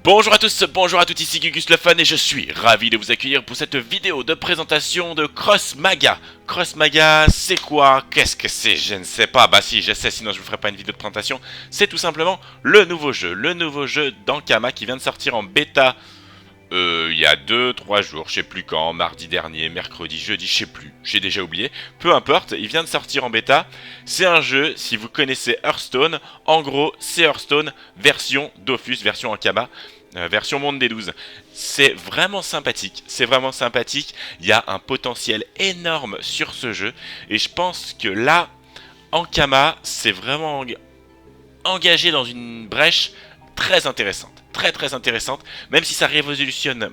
Bonjour à tous, bonjour à toutes, ici Gugus le Fun et je suis ravi de vous accueillir pour cette vidéo de présentation de Cross Maga. Cross Maga, c'est quoi? Qu'est-ce que c'est? Je ne sais pas. Bah si, je sais, sinon je vous ferai pas une vidéo de présentation. C'est tout simplement le nouveau jeu d'Ankama qui vient de sortir en bêta il y a 2-3 jours, je sais plus quand, mardi dernier, mercredi, jeudi, je sais plus, j'ai déjà oublié. Peu importe, il vient de sortir en bêta. C'est un jeu, si vous connaissez Hearthstone, en gros, c'est Hearthstone version Dofus, version Ankama, version Monde des 12. C'est vraiment sympathique, c'est vraiment sympathique. Il y a un potentiel énorme sur ce jeu. Et je pense que là, Ankama, c'est vraiment engagé dans une brèche très intéressante. Très intéressante, même si ça révolutionne,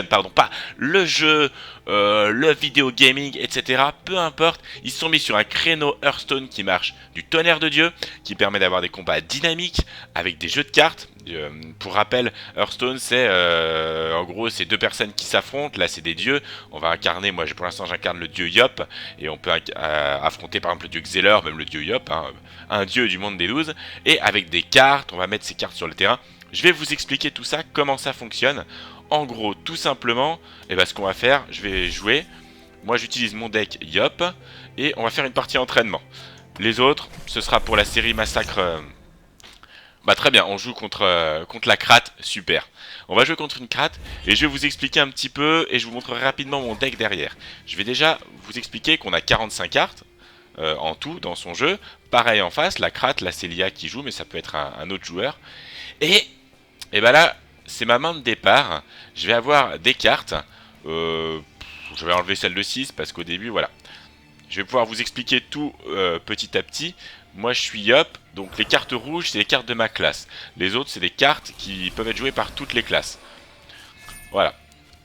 pardon, pas le jeu, le vidéo gaming, etc. Peu importe, ils se sont mis sur un créneau Hearthstone qui marche du tonnerre de Dieu, qui permet d'avoir des combats dynamiques avec des jeux de cartes. Pour rappel, Hearthstone, c'est en gros, c'est deux personnes qui s'affrontent. Là, c'est des dieux. On va incarner, moi, pour l'instant, j'incarne le dieu Yop, et on peut affronter par exemple le dieu Xelor, même le dieu Yop, hein, un dieu du monde des 12. Et avec des cartes, on va mettre ces cartes sur le terrain. Je vais vous expliquer tout ça, comment ça fonctionne. En gros, tout simplement, ce qu'on va faire, je vais jouer. Moi, j'utilise mon deck Yop et on va faire une partie entraînement. Les autres, ce sera pour la série Massacre. Très bien, on joue contre la Krath, super. On va jouer contre une Krath et je vais vous expliquer un petit peu et je vous montrerai rapidement mon deck derrière. Je vais déjà vous expliquer qu'on a 45 cartes en tout dans son jeu. Pareil en face, la Krath, là c'est Lia qui joue, mais ça peut être un autre joueur. Et là, c'est ma main de départ. Je vais avoir des cartes. Je vais enlever celle de 6 parce qu'au début, voilà. Je vais pouvoir vous expliquer tout petit à petit. Moi, je suis Yop. Donc, les cartes rouges, c'est les cartes de ma classe. Les autres, c'est des cartes qui peuvent être jouées par toutes les classes. Voilà.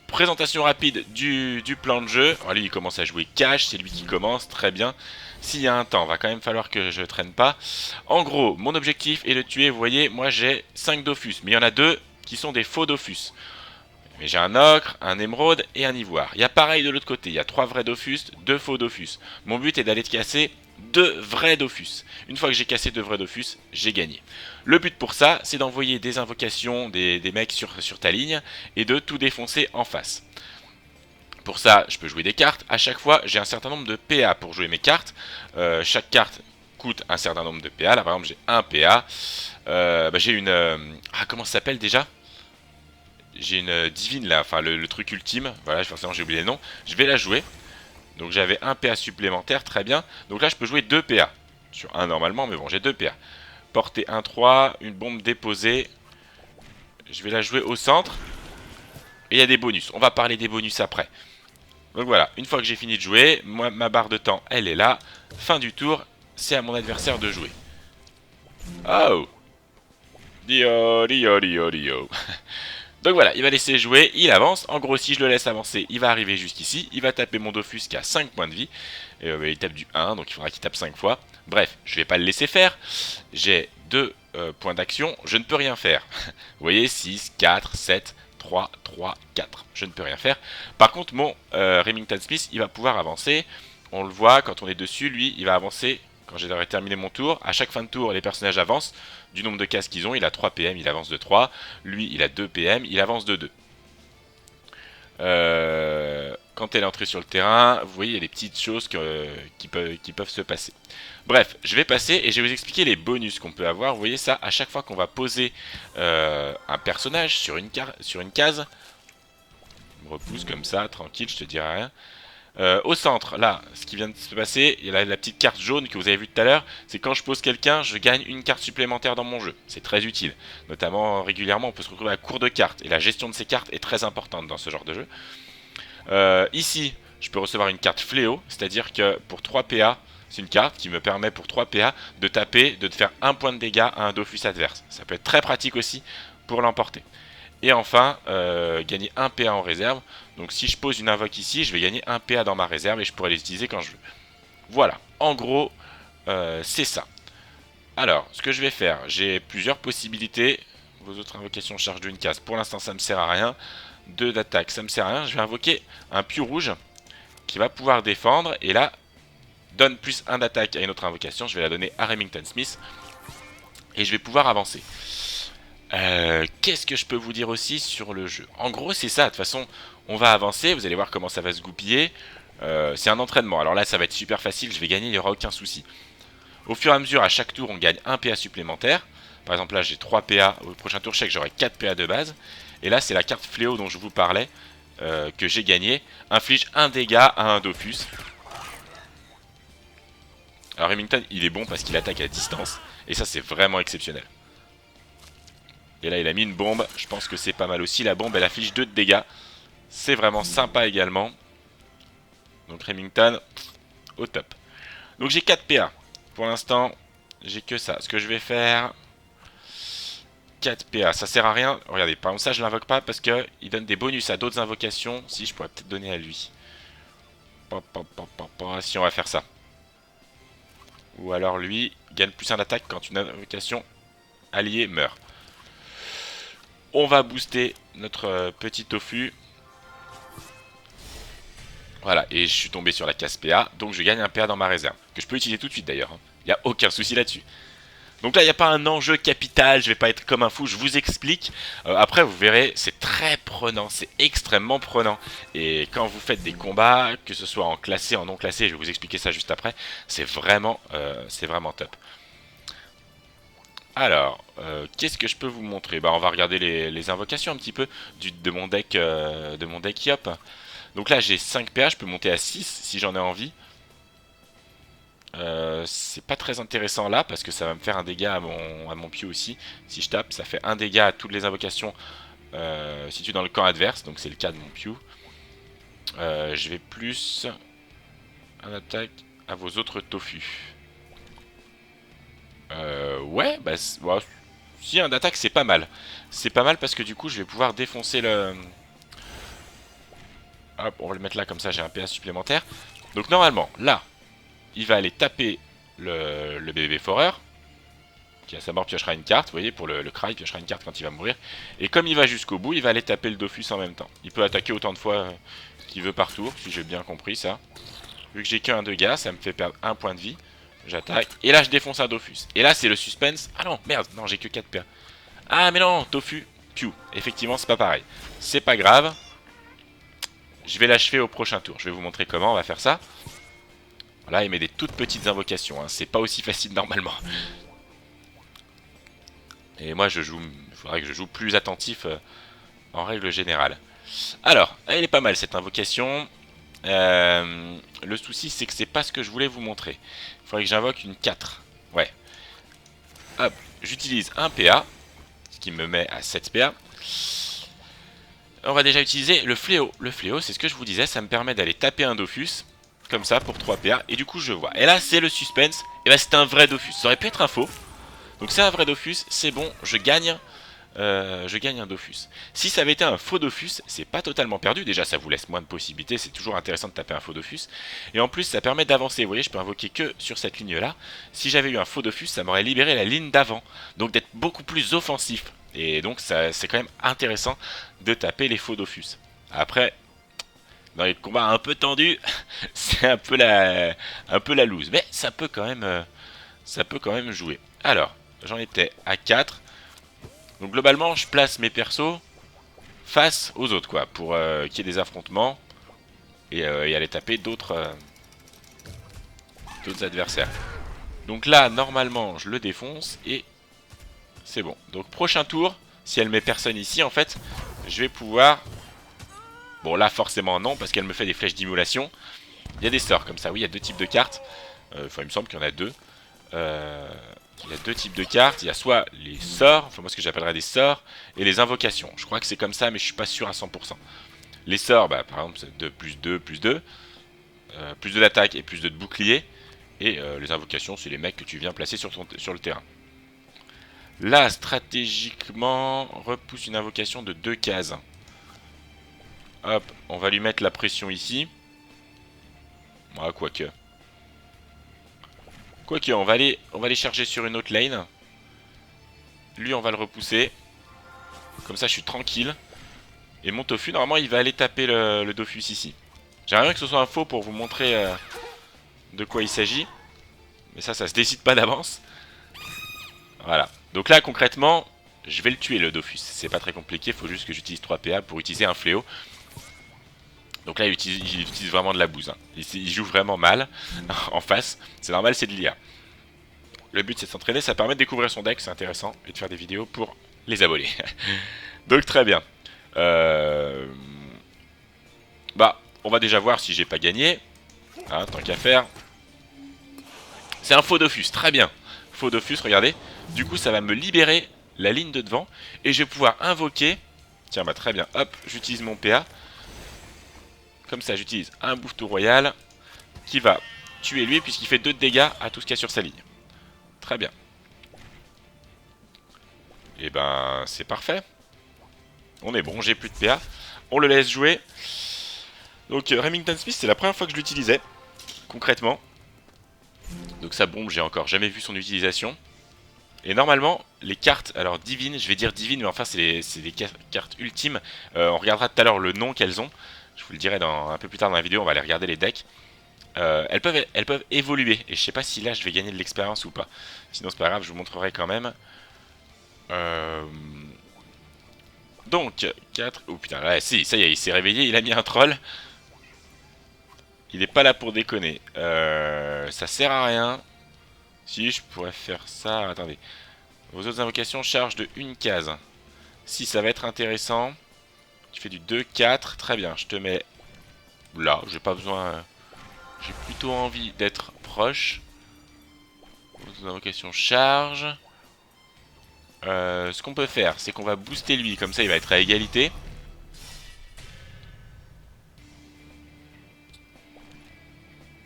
Présentation rapide du plan de jeu. Alors, lui, il commence à jouer cash. C'est lui qui commence. Très bien. S'il y a un temps, va quand même falloir que je traîne pas. En gros, mon objectif est de tuer, vous voyez, moi j'ai 5 Dofus, mais il y en a 2 qui sont des faux Dofus. Mais j'ai un ocre, un émeraude et un ivoire. Il y a pareil de l'autre côté, il y a 3 vrais Dofus, 2 faux Dofus. Mon but est d'aller casser 2 vrais Dofus. Une fois que j'ai cassé 2 vrais Dofus, j'ai gagné. Le but pour ça, c'est d'envoyer des invocations, des mecs sur ta ligne, et de tout défoncer en face. Pour ça, je peux jouer des cartes. À chaque fois, j'ai un certain nombre de PA pour jouer mes cartes. Chaque carte coûte un certain nombre de PA. Là, par exemple, j'ai un PA. J'ai une... comment ça s'appelle déjà? J'ai une divine, là. Enfin, le truc ultime. Voilà, forcément, j'ai oublié le nom. Je vais la jouer. Donc, j'avais un PA supplémentaire. Très bien. Donc là, je peux jouer 2 PA. Sur un normalement, mais bon, j'ai 2 PA. Portée 1-3. Une bombe déposée. Je vais la jouer au centre. Et il y a des bonus. On va parler des bonus après. Donc voilà, une fois que j'ai fini de jouer, moi, ma barre de temps, elle est là. Fin du tour, c'est à mon adversaire de jouer. Oh! Dio, dio, dio, dio. Donc voilà, il va laisser jouer, il avance. En gros, si je le laisse avancer, il va arriver jusqu'ici. Il va taper mon Dofus qui a 5 points de vie. Et, il tape du 1, donc il faudra qu'il tape 5 fois. Bref, je vais pas le laisser faire. J'ai 2 points d'action, je ne peux rien faire. Vous voyez, 6, 4, 7... 3, 3, 4. Je ne peux rien faire. Par contre, mon Remington Smith, il va pouvoir avancer. On le voit, quand on est dessus, lui, il va avancer. Quand j'ai terminé mon tour, à chaque fin de tour, les personnages avancent. Du nombre de cases qu'ils ont, il a 3 PM, il avance de 3. Lui, il a 2 PM, il avance de 2. Quand elle est entrée sur le terrain, vous voyez, il y a des petites choses qui peuvent se passer. Bref, je vais passer et je vais vous expliquer les bonus qu'on peut avoir. Vous voyez ça, à chaque fois qu'on va poser un personnage sur une case, je me repousse comme ça, tranquille, je te dirai rien. Au centre, là, ce qui vient de se passer, il y a la petite carte jaune que vous avez vue tout à l'heure, c'est quand je pose quelqu'un, je gagne une carte supplémentaire dans mon jeu. C'est très utile. Notamment, régulièrement, on peut se retrouver à court de cartes. Et la gestion de ces cartes est très importante dans ce genre de jeu. Ici, je peux recevoir une carte fléau, c'est-à-dire que pour 3 PA, c'est une carte qui me permet pour 3 PA de taper, de faire 1 point de dégâts à un Dofus adverse. Ça peut être très pratique aussi pour l'emporter. Et enfin, gagner 1 PA en réserve. Donc si je pose une invoque ici, je vais gagner 1 PA dans ma réserve et je pourrai les utiliser quand je veux. Voilà, en gros, c'est ça. Alors, ce que je vais faire, j'ai plusieurs possibilités. Vos autres invocations chargent d'une case. Pour l'instant, ça ne me sert à rien. 2 d'attaque, ça ne me sert à rien. Je vais invoquer un pieu rouge qui va pouvoir défendre. Et là, donne plus 1 d'attaque à une autre invocation. Je vais la donner à Remington Smith. Et je vais pouvoir avancer. Qu'est-ce que je peux vous dire aussi sur le jeu? En gros, c'est ça. De toute façon, on va avancer. Vous allez voir comment ça va se goupiller. C'est un entraînement. Alors là, ça va être super facile. Je vais gagner, il n'y aura aucun souci. Au fur et à mesure, à chaque tour, on gagne 1 PA supplémentaire. Par exemple, là, j'ai 3 PA. Au prochain tour, je sais que j'aurai 4 PA de base. Et là, c'est la carte fléau dont je vous parlais, que j'ai gagné. Inflige 1 dégât à un Dofus. Alors Remington, il est bon parce qu'il attaque à distance. Et ça, c'est vraiment exceptionnel. Et là, il a mis une bombe. Je pense que c'est pas mal aussi. La bombe, elle affiche 2 de dégâts. C'est vraiment sympa également. Donc Remington, au top. Donc j'ai 4 PA. Pour l'instant, j'ai que ça. Ce que je vais faire... 4 PA, ça sert à rien. Regardez, par exemple ça je l'invoque pas parce que il donne des bonus à d'autres invocations. Si, je pourrais peut-être donner à lui. Si, on va faire ça. Ou alors lui, gagne plus 1 d'attaque quand une invocation alliée meurt. On va booster notre petit tofu. Voilà, et je suis tombé sur la case PA, donc je gagne un PA dans ma réserve. Que je peux utiliser tout de suite d'ailleurs. Il n'y a aucun souci là-dessus. Donc là, il n'y a pas un enjeu capital, je vais pas être comme un fou, je vous explique. Après, vous verrez, c'est très prenant, c'est extrêmement prenant. Et quand vous faites des combats, que ce soit en classé, en non classé, je vais vous expliquer ça juste après, c'est vraiment top. Alors, qu'est-ce que je peux vous montrer? Bah, on va regarder les invocations un petit peu de mon deck Yop. Donc là, j'ai 5 PA, je peux monter à 6 si j'en ai envie. C'est pas très intéressant là parce que ça va me faire un dégât à mon pieu aussi. Si je tape, ça fait un dégât à toutes les invocations situées dans le camp adverse, donc c'est le cas de mon pieu. Je vais plus un attaque à vos autres tofu. Ouais, bah ouais, si un attaque c'est pas mal. C'est pas mal parce que du coup je vais pouvoir défoncer le... Hop, on va le mettre là comme ça j'ai un PA supplémentaire. Donc normalement, là, il va aller taper le bébé foreur. Qui à sa mort piochera une carte, vous voyez, pour le cry, il piochera une carte quand il va mourir. Et comme il va jusqu'au bout, il va aller taper le Dofus en même temps. Il peut attaquer autant de fois qu'il veut par tour, si j'ai bien compris ça. Vu que j'ai qu'un dégât, ça me fait perdre un point de vie. J'attaque, et là je défonce un Dofus. Et là c'est le suspense. Ah non, merde, non, j'ai que 4 PA. Ah mais non, Tofu, Pew. Effectivement, c'est pas pareil. C'est pas grave. Je vais l'achever au prochain tour. Je vais vous montrer comment on va faire ça. Là, il met des toutes petites invocations. Hein. C'est pas aussi facile normalement. Et moi, il faudrait que je joue plus attentif en règle générale. Alors, elle est pas mal cette invocation. Le souci, c'est que c'est pas ce que je voulais vous montrer. Il faudrait que j'invoque une 4. Ouais. Hop, j'utilise un PA, ce qui me met à 7 PA. On va déjà utiliser le fléau. Le fléau, c'est ce que je vous disais, ça me permet d'aller taper un Dofus, comme ça, pour 3 PA. Et du coup, je vois. Et là, c'est le suspense. Et là, c'est un vrai Dofus. Ça aurait pu être un faux. Donc c'est un vrai Dofus, c'est bon, je gagne un Dofus. Si ça avait été un faux Dofus, c'est pas totalement perdu. Déjà, ça vous laisse moins de possibilités, c'est toujours intéressant de taper un faux Dofus. Et en plus, ça permet d'avancer. Vous voyez, je peux invoquer que sur cette ligne-là. Si j'avais eu un faux Dofus, ça m'aurait libéré la ligne d'avant. Donc d'être beaucoup plus offensif. Et donc, c'est quand même intéressant de taper les faux Dofus. Après, dans les combats un peu tendus, c'est un peu la loose. Mais ça peut quand même jouer. Alors, j'en étais à 4. Donc globalement, je place mes persos face aux autres, quoi, pour qu'il y ait des affrontements et aller taper d'autres adversaires. Donc là, normalement, je le défonce et c'est bon. Donc prochain tour, si elle met personne ici, en fait, je vais pouvoir... Bon, là, forcément non, parce qu'elle me fait des flèches d'immolation. Il y a des sorts comme ça, oui, il y a 2 types de cartes. Enfin, il me semble qu'il y en a 2. Il y a 2 types de cartes, il y a soit les sorts, enfin moi ce que j'appellerais des sorts, et les invocations. Je crois que c'est comme ça, mais je suis pas sûr à 100%. Les sorts, bah, par exemple, c'est 2 plus 2 plus 2, plus de d'attaque et plus 2 de bouclier. Et les invocations, c'est les mecs que tu viens placer sur le terrain. Là, stratégiquement, repousse une invocation de 2 cases. Hop, on va lui mettre la pression ici. Ah, quoique. Quoique, on va aller charger sur une autre lane. Lui, on va le repousser. Comme ça, je suis tranquille. Et mon Tofu, normalement, il va aller taper le Dofus ici. J'aimerais bien que ce soit un faux pour vous montrer de quoi il s'agit. Mais ça se décide pas d'avance. Voilà. Donc là, concrètement, je vais le tuer le Dofus. C'est pas très compliqué, il faut juste que j'utilise 3 PA pour utiliser un fléau. Donc là, il utilise vraiment de la bouse. Hein. Il joue vraiment mal en face. C'est normal, c'est de l'IA. Le but, c'est de s'entraîner. Ça permet de découvrir son deck, c'est intéressant. Et de faire des vidéos pour les abonnés. Donc très bien. Bah, on va déjà voir si j'ai pas gagné. Hein, tant qu'à faire. C'est un faux Dofus, très bien. Faux Dofus, regardez. Du coup, ça va me libérer la ligne de devant. Et je vais pouvoir invoquer. Tiens, bah très bien. Hop, j'utilise mon PA. Comme ça, j'utilise un Bouffetou Royal qui va tuer lui puisqu'il fait 2 de dégâts à tout ce qu'il y a sur sa ligne. Très bien. Et ben, c'est parfait. On est bon, j'ai plus de PA. On le laisse jouer. Donc, Remington Smith, c'est la première fois que je l'utilisais, concrètement. Donc sa bombe, j'ai encore jamais vu son utilisation. Et normalement, les cartes, alors divines, je vais dire divines, mais enfin c'est des cartes ultimes. On regardera tout à l'heure le nom qu'elles ont. Je vous le dirai un peu plus tard dans la vidéo, on va aller regarder les decks. Elles peuvent évoluer, et je sais pas si là je vais gagner de l'expérience ou pas. Sinon c'est pas grave, je vous montrerai quand même. Donc, 4... Oh putain, là, si, ça y est, il s'est réveillé, il a mis un troll. Il est pas là pour déconner. Ça sert à rien. Si, je pourrais faire ça... Attendez. Vos autres invocations chargent de une case. Si, ça va être intéressant. Tu fais du 2-4. Très bien, je te mets là. J'ai pas besoin... J'ai plutôt envie d'être proche. Vos autres invocations chargent. Ce qu'on peut faire, c'est qu'on va booster lui. Comme ça, il va être à égalité.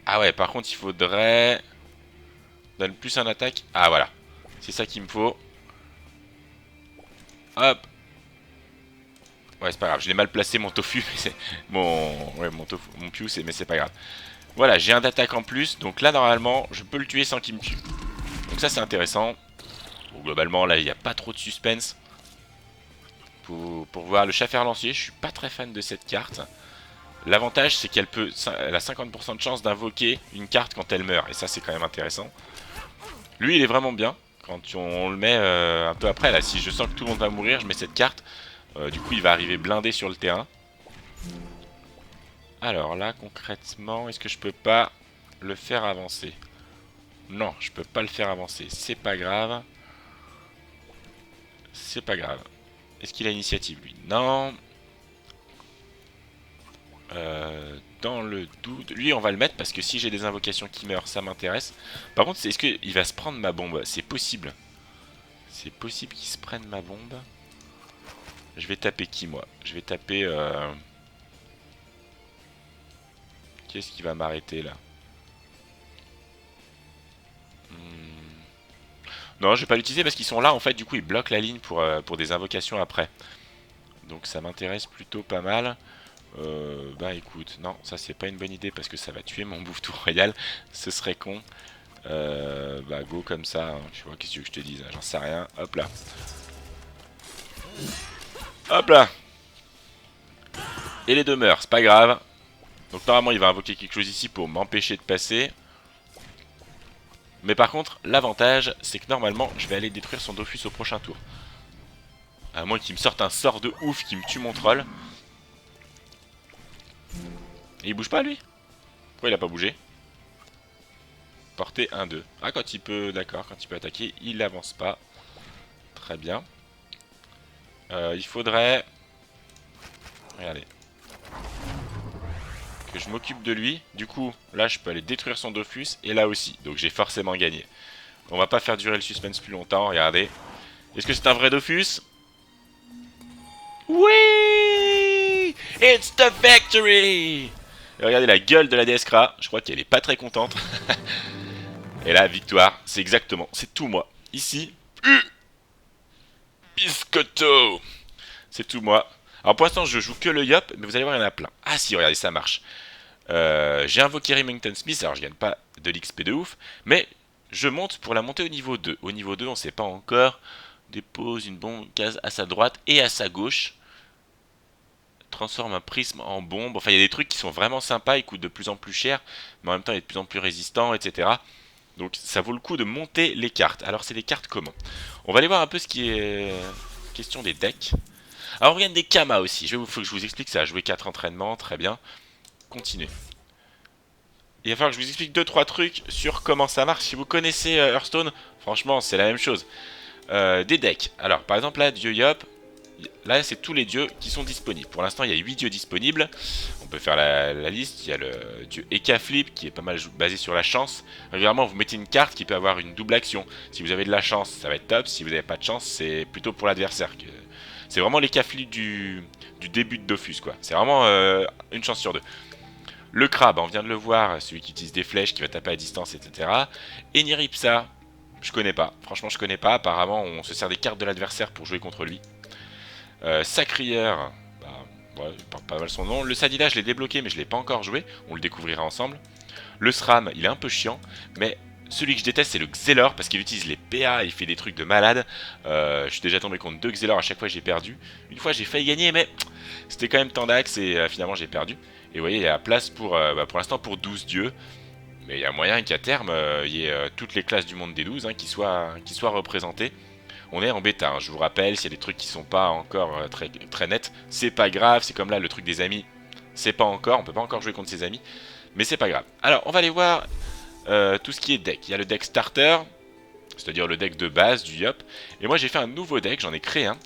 Ah ouais, par contre, il faudrait... Donne plus un attaque. Ah, voilà. C'est ça qu'il me faut. Hop. Ouais, c'est pas grave. Je l'ai mal placé, mon tofu. Mon tofu, mon piou, mais c'est pas grave. Voilà, j'ai un d'attaque en plus. Donc là, normalement, je peux le tuer sans qu'il me tue. Donc ça, c'est intéressant. Bon, globalement, là, il n'y a pas trop de suspense. Pour voir le chat fer lancier, je suis pas très fan de cette carte. L'avantage, c'est qu'elle elle a 50% de chance d'invoquer une carte quand elle meurt. Et ça, c'est quand même intéressant. Lui, il est vraiment bien. Quand on le met un peu après, là, si je sens que tout le monde va mourir, je mets cette carte. Du coup, il va arriver blindé sur le terrain. Alors là, concrètement, est-ce que je peux pas le faire avancer? Non, je peux pas le faire avancer. C'est pas grave. C'est pas grave. Est-ce qu'il a l'initiative, lui? Non. Dans le doute... Lui, on va le mettre parce que si j'ai des invocations qui meurent, ça m'intéresse. Par contre, est-ce qu'il va se prendre ma bombe? C'est possible. C'est possible qu'il se prenne ma bombe. Je vais taper qui, moi? Je vais taper... Qu'est-ce qui va m'arrêter, là? Non, je vais pas l'utiliser parce qu'ils sont là, en fait. Du coup, ils bloquent la ligne pour des invocations après. Donc, ça m'intéresse plutôt pas mal. Bah écoute, non, ça c'est pas une bonne idée parce que ça va tuer mon Bouffetou Royal. Ce serait con. Bah go comme ça, hein. Tu vois, qu'est-ce que tu veux que je te dise, hein, j'en sais rien. Hop là. Hop là. Et les deux meurent, c'est pas grave. Donc normalement il va invoquer quelque chose ici pour m'empêcher de passer. Mais par contre, l'avantage, c'est que normalement, je vais aller détruire son Dofus au prochain tour. À moins qu'il me sorte un sort de ouf qui me tue mon troll. Et il bouge pas, lui? Pourquoi il a pas bougé? Portée 1-2. Ah, quand il peut, d'accord, quand il peut attaquer, il avance pas. Très bien. Il faudrait... Regardez. Que je m'occupe de lui. Du coup, là, je peux aller détruire son Dofus. Et là aussi. Donc, j'ai forcément gagné. On va pas faire durer le suspense plus longtemps. Regardez. Est-ce que c'est un vrai Dofus? Oui! It's the victory! Et regardez la gueule de la déesse Kra. Je crois qu'elle est pas très contente. Et là, victoire. C'est exactement. C'est tout moi. Ici. Biscotto! C'est tout moi. Alors pour l'instant, je joue que le Yop, mais vous allez voir, il y en a plein. Ah si, regardez, ça marche. J'ai invoqué Remington Smith, alors je gagne pas de l'XP de ouf, mais je monte pour la montée au niveau 2. Au niveau 2, on sait pas encore. Dépose une bombe case à sa droite et à sa gauche. Transforme un prisme en bombe. Enfin, il y a des trucs qui sont vraiment sympas, ils coûtent de plus en plus cher, mais en même temps, il est de plus en plus résistant, etc. Donc ça vaut le coup de monter les cartes. Alors c'est des cartes comment? On va aller voir un peu ce qui est question des decks. Alors on regarde des Kama aussi. Faut que je vous explique ça. Jouer 4 entraînements, très bien. Continuez. Il va falloir que je vous explique deux trois trucs sur comment ça marche. Si vous connaissez Hearthstone, franchement c'est la même chose. Des decks. Alors par exemple là, Dieu Yop. Là c'est tous les dieux qui sont disponibles. Pour l'instant il y a 8 dieux disponibles. On peut faire la liste. Il y a le dieu Eka Flip qui est pas mal basé sur la chance. Régulièrement vous mettez une carte qui peut avoir une double action. Si vous avez de la chance ça va être top. Si vous n'avez pas de chance c'est plutôt pour l'adversaire. C'est vraiment l'Eka Flip du début de Dofus quoi. C'est vraiment une chance sur deux. Le crabe, on vient de le voir, celui qui utilise des flèches, qui va taper à distance, etc. Et Niripsa, je connais pas. Franchement, je connais pas. Apparemment, on se sert des cartes de l'adversaire pour jouer contre lui. Sacrière, bah, ouais, il porte pas mal son nom. Le Sadila, je l'ai débloqué, mais je l'ai pas encore joué. On le découvrira ensemble. Le Sram, il est un peu chiant, mais celui que je déteste, c'est le Xelor, parce qu'il utilise les PA, il fait des trucs de malade. Je suis déjà tombé contre 2 Xelor, à chaque fois j'ai perdu. Une fois j'ai failli gagner, mais c'était quand même Tandax, et finalement j'ai perdu. Et vous voyez, il y a place pour l'instant pour 12 dieux. Mais il y a moyen qu'à terme, il y ait toutes les classes du monde des 12 qui soient représentées. On est en bêta, hein. Je vous rappelle, s'il y a des trucs qui sont pas encore très nets, c'est pas grave, c'est comme là le truc des amis, c'est pas encore, on peut pas encore jouer contre ses amis, mais c'est pas grave. Alors, on va aller voir tout ce qui est deck. Il y a le deck starter, c'est-à-dire le deck de base du Yop, et moi j'ai fait un nouveau deck, j'en ai créé un.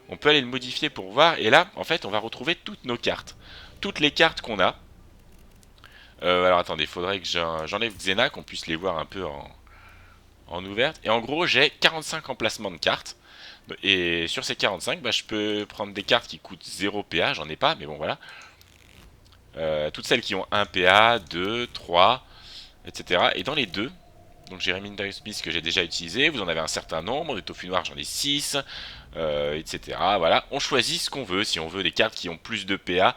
On peut aller le modifier pour voir, et là, en fait, on va retrouver toutes nos cartes. Toutes les cartes qu'on a. Alors attendez, il faudrait que j'enlève Xena, qu'on puisse les voir un peu en ouverte. Et en gros, j'ai 45 emplacements de cartes. Et sur ces 45, bah, je peux prendre des cartes qui coûtent 0 PA, j'en ai pas, mais bon voilà. Toutes celles qui ont 1 PA, 2, 3, etc. Et dans les deux, donc j'ai Reminder Smith que j'ai déjà utilisé, vous en avez un certain nombre, des Tofu Noirs j'en ai 6, etc. Voilà, on choisit ce qu'on veut, si on veut des cartes qui ont plus de PA.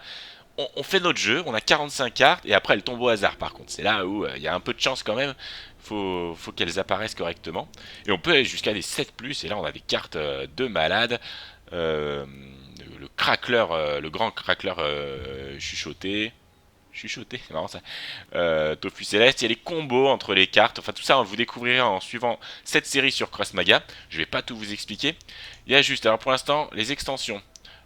On fait notre jeu, on a 45 cartes, et après elles tombent au hasard par contre. C'est là où il y a un peu de chance quand même, faut qu'elles apparaissent correctement. Et on peut aller jusqu'à des 7+, et là on a des cartes de malade. Le crackler, le grand crackler chuchoté. Chuchoté, c'est marrant ça. Tofu Céleste, il y a les combos entre les cartes. Enfin, tout ça, vous découvrirez en suivant cette série sur Cross Maga. Je vais pas tout vous expliquer. Il y a juste, alors pour l'instant, les extensions.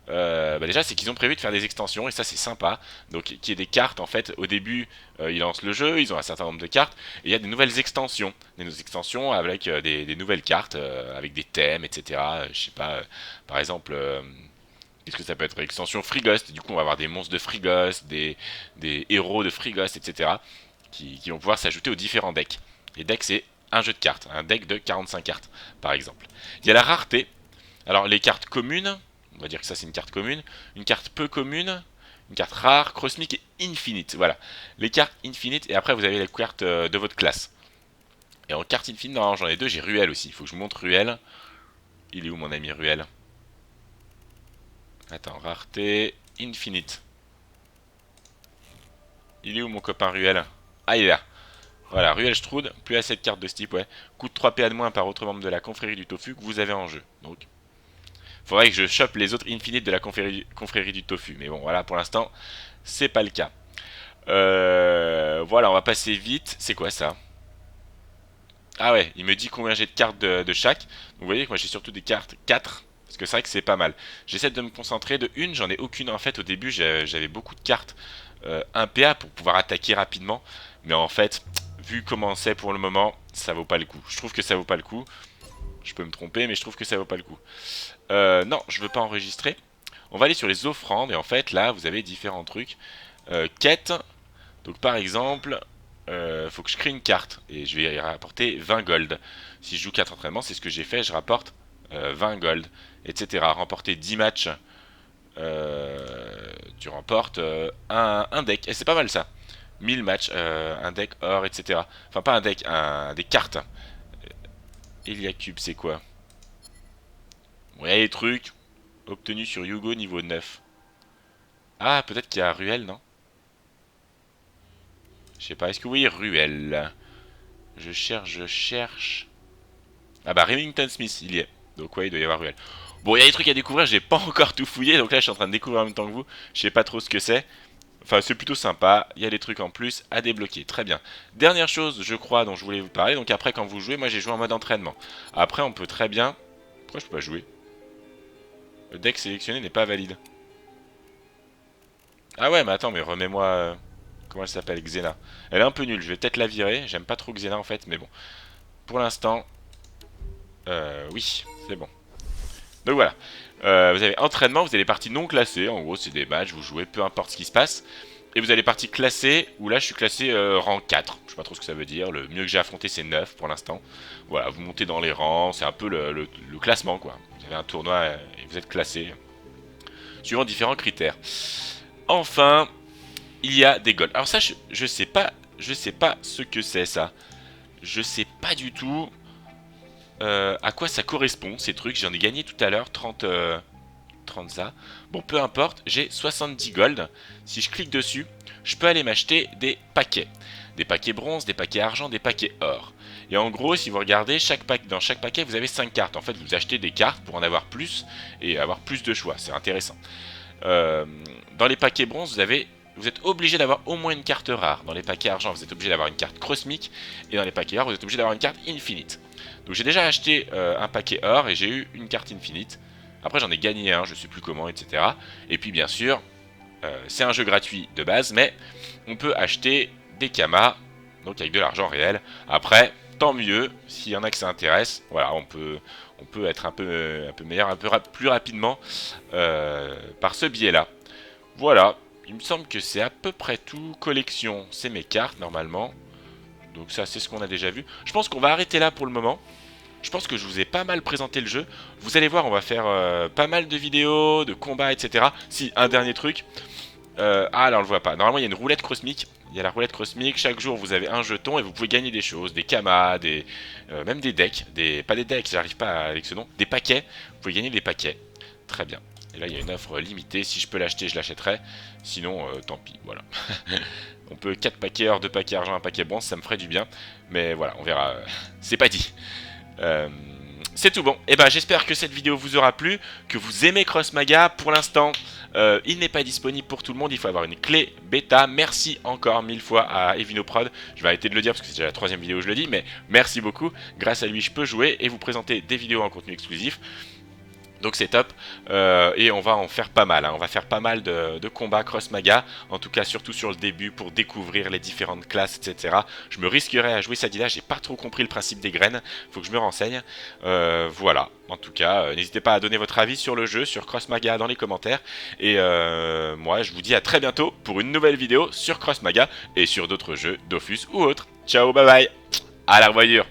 Déjà, c'est qu'ils ont prévu de faire des extensions et ça, c'est sympa. Donc, qu'il y ait des cartes en fait. Au début, ils lancent le jeu, ils ont un certain nombre de cartes et il y a des nouvelles extensions. Des nouvelles extensions avec des nouvelles cartes, avec des thèmes, etc. Je sais pas, par exemple. Qu'est-ce que ça peut être? Extension Frighost, du coup on va avoir des monstres de Frighost, des héros de Frighost, etc. Qui vont pouvoir s'ajouter aux différents decks. Les decks c'est un jeu de cartes, un deck de 45 cartes par exemple. Il y a la rareté, alors les cartes communes, on va dire que ça c'est une carte commune, une carte peu commune, une carte rare, cosmique et infinite, voilà. Les cartes infinite et après vous avez les cartes de votre classe. Et en carte infinite, normalement j'en ai deux, j'ai Ruel aussi, il faut que je vous montre Ruel. Il est où mon ami Ruel? Attends, rareté, infinite. Il est où mon copain Ruel? Ah, il est là. Voilà, Ruel Strud, plus assez de cartes de ce type, ouais. Coûte 3 PA de moins par autre membre de la confrérie du tofu que vous avez en jeu. Donc, faudrait que je chope les autres infinites de la confrérie du tofu. Mais bon, voilà, pour l'instant, c'est pas le cas. Voilà, on va passer vite. C'est quoi ça? Ah ouais, il me dit combien j'ai de cartes de chaque. Donc, vous voyez que moi j'ai surtout des cartes 4. Parce que c'est vrai que c'est pas mal. J'essaie de me concentrer de une, j'en ai aucune en fait. Au début, j'avais beaucoup de cartes 1 PA pour pouvoir attaquer rapidement. Mais en fait, vu comment c'est pour le moment, ça vaut pas le coup. Je trouve que ça vaut pas le coup. Je peux me tromper, mais je trouve que ça vaut pas le coup. Non, je veux pas enregistrer. On va aller sur les offrandes. Et en fait, là, vous avez différents trucs. Quête. Donc par exemple, faut que je crée une carte. Et je vais y rapporter 20 gold. Si je joue 4 entraînements, c'est ce que j'ai fait. Je rapporte 20 gold, etc. Remporter 10 matchs, tu remportes un deck. Et c'est pas mal ça. 1000 matchs, un deck or, etc. Enfin, pas un deck, des cartes. Elia Cube, c'est quoi? Ouais, les trucs obtenus sur Yugo niveau 9. Ah, peut-être qu'il y a Ruel, non? Je sais pas, est-ce que vous voyez Ruel? Je cherche, je cherche. Ah bah, Remington Smith, il y est. Donc ouais, il doit y avoir Ruel. Bon, il y a des trucs à découvrir, j'ai pas encore tout fouillé, donc là je suis en train de découvrir en même temps que vous. Je sais pas trop ce que c'est. Enfin, c'est plutôt sympa, il y a des trucs en plus à débloquer, très bien. Dernière chose, je crois, dont je voulais vous parler, donc après quand vous jouez, moi j'ai joué en mode entraînement. Après on peut très bien... Pourquoi je peux pas jouer? Le deck sélectionné n'est pas valide. Ah ouais, mais attends, mais remets-moi... comment elle s'appelle, Xena. Elle est un peu nulle, je vais peut-être la virer, j'aime pas trop Xena en fait, mais bon. Pour l'instant, oui, c'est bon. Donc voilà, vous avez entraînement, vous avez les parties non classées, en gros c'est des matchs, vous jouez, peu importe ce qui se passe. Et vous avez les parties classées, où là je suis classé rang 4, je sais pas trop ce que ça veut dire, le mieux que j'ai affronté c'est 9 pour l'instant. Voilà, vous montez dans les rangs, c'est un peu le classement quoi. Vous avez un tournoi et vous êtes classé, suivant différents critères. Enfin, il y a des golds. Alors ça je sais pas ce que c'est ça. Je sais pas du tout à quoi ça correspond ces trucs, j'en ai gagné tout à l'heure 30 ça. Bon, peu importe, j'ai 70 gold. Si je clique dessus, je peux aller m'acheter des paquets. Des paquets bronze, des paquets argent, des paquets or. Et en gros, si vous regardez, dans chaque paquet, vous avez 5 cartes. En fait, vous achetez des cartes pour en avoir plus et avoir plus de choix. C'est intéressant. Dans les paquets bronze, vous êtes obligé d'avoir au moins une carte rare. Dans les paquets argent, vous êtes obligé d'avoir une carte cosmique. Et dans les paquets or, vous êtes obligé d'avoir une carte infinite. Donc j'ai déjà acheté un paquet or et j'ai eu une carte infinite. Après j'en ai gagné un, je sais plus comment, etc. Et puis bien sûr, c'est un jeu gratuit de base, mais on peut acheter des kamas, donc avec de l'argent réel. Après, tant mieux, s'il y en a que ça intéresse, voilà, on peut être un peu meilleur, plus rapidement par ce biais-là. Voilà, il me semble que c'est à peu près tout. Collection, c'est mes cartes normalement. Donc ça, c'est ce qu'on a déjà vu. Je pense qu'on va arrêter là pour le moment. Je pense que je vous ai pas mal présenté le jeu. Vous allez voir, on va faire pas mal de vidéos, de combats, etc. Si, un dernier truc. Ah, là, on le voit pas. Normalement, il y a une roulette cosmique. Il y a la roulette cosmique. Chaque jour, vous avez un jeton et vous pouvez gagner des choses. Des kamas, même des decks. Pas des decks, j'arrive pas avec ce nom. Des paquets. Vous pouvez gagner des paquets. Très bien. Et là, il y a une offre limitée. Si je peux l'acheter, je l'achèterai. Sinon, tant pis, voilà. On peut 4 paquets or, 2 paquets argent, 1 paquet bronze, ça me ferait du bien. Mais voilà, on verra. C'est pas dit. C'est tout bon. Et ben j'espère que cette vidéo vous aura plu, que vous aimez Cross Maga. Pour l'instant, il n'est pas disponible pour tout le monde. Il faut avoir une clé bêta. Merci encore 1000 fois à Evinoprod. Je vais arrêter de le dire parce que c'est déjà la 3e vidéo où je le dis, mais merci beaucoup. Grâce à lui, je peux jouer et vous présenter des vidéos en contenu exclusif. Donc c'est top, et on va en faire pas mal, hein. On va faire pas mal de combats Cross Maga, en tout cas surtout sur le début pour découvrir les différentes classes, etc. Je me risquerais à jouer Sadila, j'ai pas trop compris le principe des graines, faut que je me renseigne. Voilà, en tout cas, n'hésitez pas à donner votre avis sur le jeu, sur Cross Maga dans les commentaires, et moi je vous dis à très bientôt pour une nouvelle vidéo sur Cross Maga et sur d'autres jeux, Dofus ou autres. Ciao, bye bye, à la revoyure.